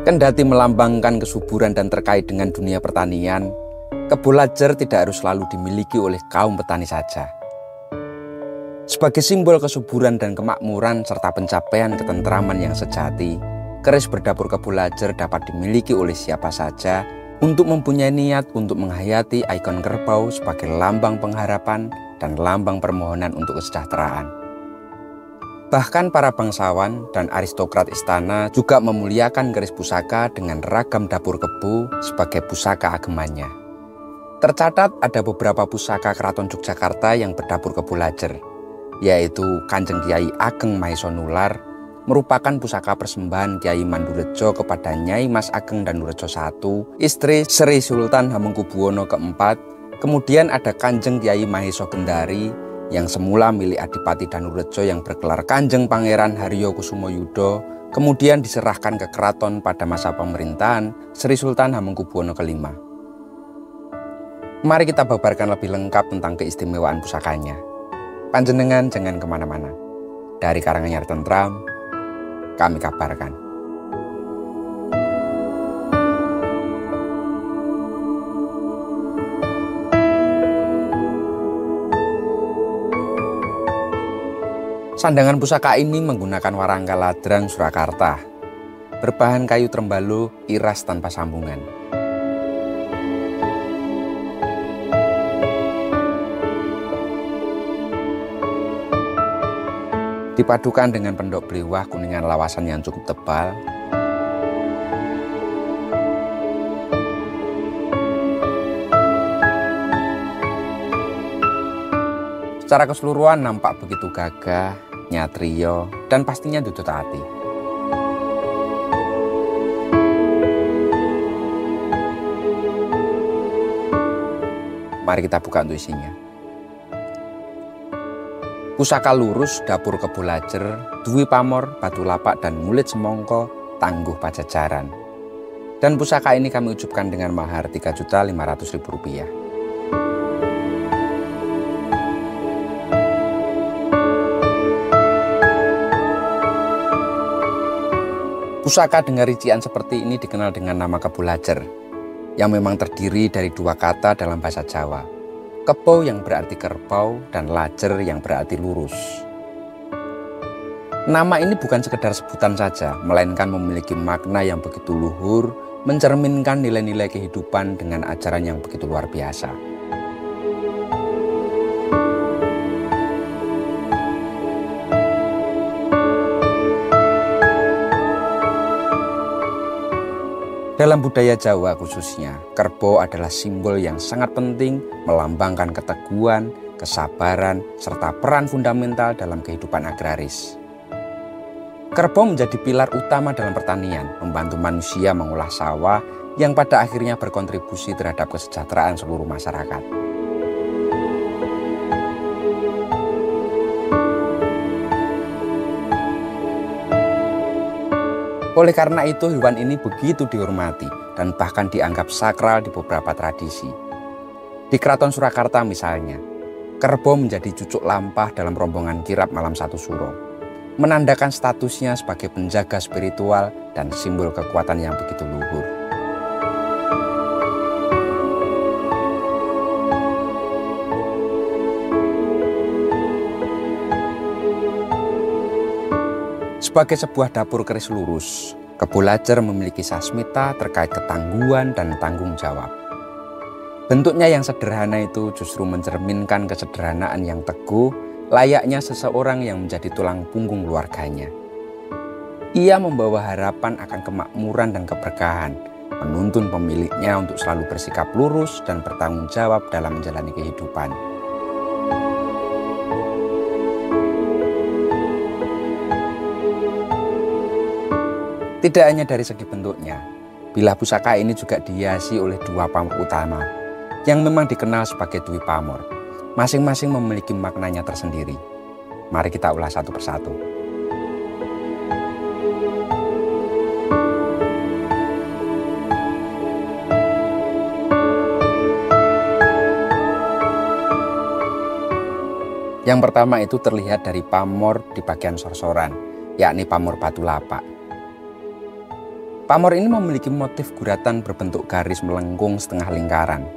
Kendati melambangkan kesuburan dan terkait dengan dunia pertanian, kebun lajer tidak harus selalu dimiliki oleh kaum petani saja. Sebagai simbol kesuburan dan kemakmuran serta pencapaian ketentraman yang sejati, keris berdapur kebun lajer dapat dimiliki oleh siapa saja untuk mempunyai niat untuk menghayati ikon kerbau sebagai lambang pengharapan dan lambang permohonan untuk kesejahteraan. Bahkan para bangsawan dan aristokrat istana juga memuliakan keris pusaka dengan ragam dapur kebu sebagai pusaka agemanya. Tercatat ada beberapa pusaka Keraton Yogyakarta yang berdapur kebun lajer, yaitu Kanjeng Kyai Ageng Mahesa Nular, merupakan pusaka persembahan Kyai Mandurejo kepada Nyai Mas Ageng Danurejo I, istri Sri Sultan Hamengkubuwono IV. Kemudian ada Kanjeng Kyai Mahesa Gendari yang semula milik Adipati Danurejo yang bergelar Kanjeng Pangeran Haryo Kusumo Yudo, kemudian diserahkan ke keraton pada masa pemerintahan Sri Sultan Hamengkubuwono V. Mari kita babarkan lebih lengkap tentang keistimewaan pusakanya. Panjenengan jangan kemana-mana. Dari Karanganyar Tentram, kami kabarkan. Sandangan pusaka ini menggunakan warangka ladrang Surakarta, berbahan kayu trembalo iras tanpa sambungan. Dipadukan dengan pendok blewah kuningan lawasan yang cukup tebal, secara keseluruhan nampak begitu gagah, nyatrio, dan pastinya dudut hati. Mari kita buka untuk isinya. Pusaka lurus dapur kebun lajer, duwi pamor, batu lapak, dan mulit semongko, tangguh pajajaran. Dan pusaka ini kami ucapkan dengan mahar Rp3.500.000. Pusaka dengan rincian seperti ini dikenal dengan nama kebun lajer, yang memang terdiri dari dua kata dalam bahasa Jawa. Kebo yang berarti kerbau dan lajer yang berarti lurus. Nama ini bukan sekedar sebutan saja, melainkan memiliki makna yang begitu luhur, mencerminkan nilai-nilai kehidupan dengan ajaran yang begitu luar biasa. Dalam budaya Jawa khususnya, kerbau adalah simbol yang sangat penting melambangkan keteguhan, kesabaran, serta peran fundamental dalam kehidupan agraris. Kerbau menjadi pilar utama dalam pertanian, membantu manusia mengolah sawah yang pada akhirnya berkontribusi terhadap kesejahteraan seluruh masyarakat. Oleh karena itu, hewan ini begitu dihormati dan bahkan dianggap sakral di beberapa tradisi. Di Keraton Surakarta misalnya, kerbau menjadi cucuk lampah dalam rombongan kirap malam satu suro, menandakan statusnya sebagai penjaga spiritual dan simbol kekuatan yang begitu luhur. Sebagai sebuah dapur keris lurus, kebun lajer memiliki sasmita terkait ketangguhan dan tanggung jawab. Bentuknya yang sederhana itu justru mencerminkan kesederhanaan yang teguh, layaknya seseorang yang menjadi tulang punggung keluarganya. Ia membawa harapan akan kemakmuran dan keberkahan, menuntun pemiliknya untuk selalu bersikap lurus dan bertanggung jawab dalam menjalani kehidupan. Tidak hanya dari segi bentuknya, bilah pusaka ini juga dihiasi oleh dua pamor utama yang memang dikenal sebagai dwi pamor. Masing-masing memiliki maknanya tersendiri. Mari kita ulas satu persatu. Yang pertama itu terlihat dari pamor di bagian sorsoran, yakni pamor batu lapak. Pamor ini memiliki motif guratan berbentuk garis melengkung setengah lingkaran.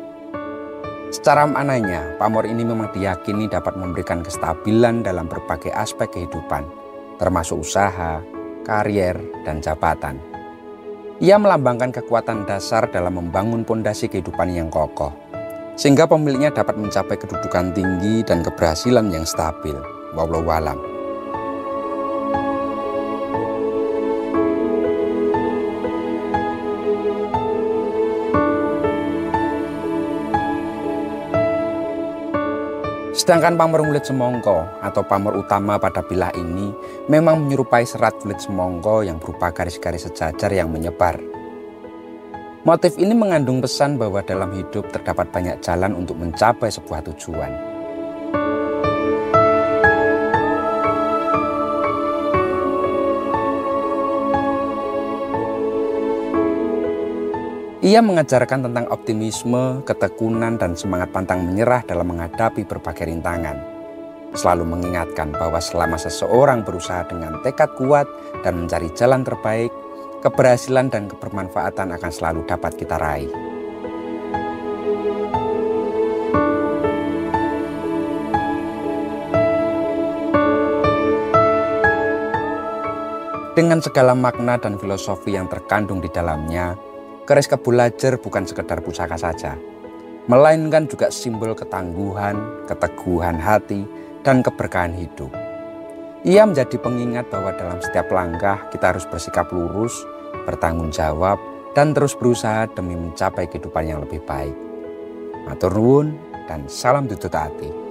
Secara maknanya, pamor ini memang diyakini dapat memberikan kestabilan dalam berbagai aspek kehidupan, termasuk usaha, karier, dan jabatan. Ia melambangkan kekuatan dasar dalam membangun pondasi kehidupan yang kokoh, sehingga pemiliknya dapat mencapai kedudukan tinggi dan keberhasilan yang stabil. Wallahu a'lam. Sedangkan pamor kulit semongko atau pamor utama pada bilah ini memang menyerupai serat kulit semongko yang berupa garis-garis sejajar yang menyebar. Motif ini mengandung pesan bahwa dalam hidup terdapat banyak jalan untuk mencapai sebuah tujuan. Ia mengajarkan tentang optimisme, ketekunan, dan semangat pantang menyerah dalam menghadapi berbagai rintangan. Selalu mengingatkan bahwa selama seseorang berusaha dengan tekad kuat dan mencari jalan terbaik, keberhasilan dan kebermanfaatan akan selalu dapat kita raih. Dengan segala makna dan filosofi yang terkandung di dalamnya, keris Kebo Lajer bukan sekedar pusaka saja, melainkan juga simbol ketangguhan, keteguhan hati, dan keberkahan hidup. Ia menjadi pengingat bahwa dalam setiap langkah kita harus bersikap lurus, bertanggung jawab, dan terus berusaha demi mencapai kehidupan yang lebih baik. Matur nuwun dan salam tutut ati.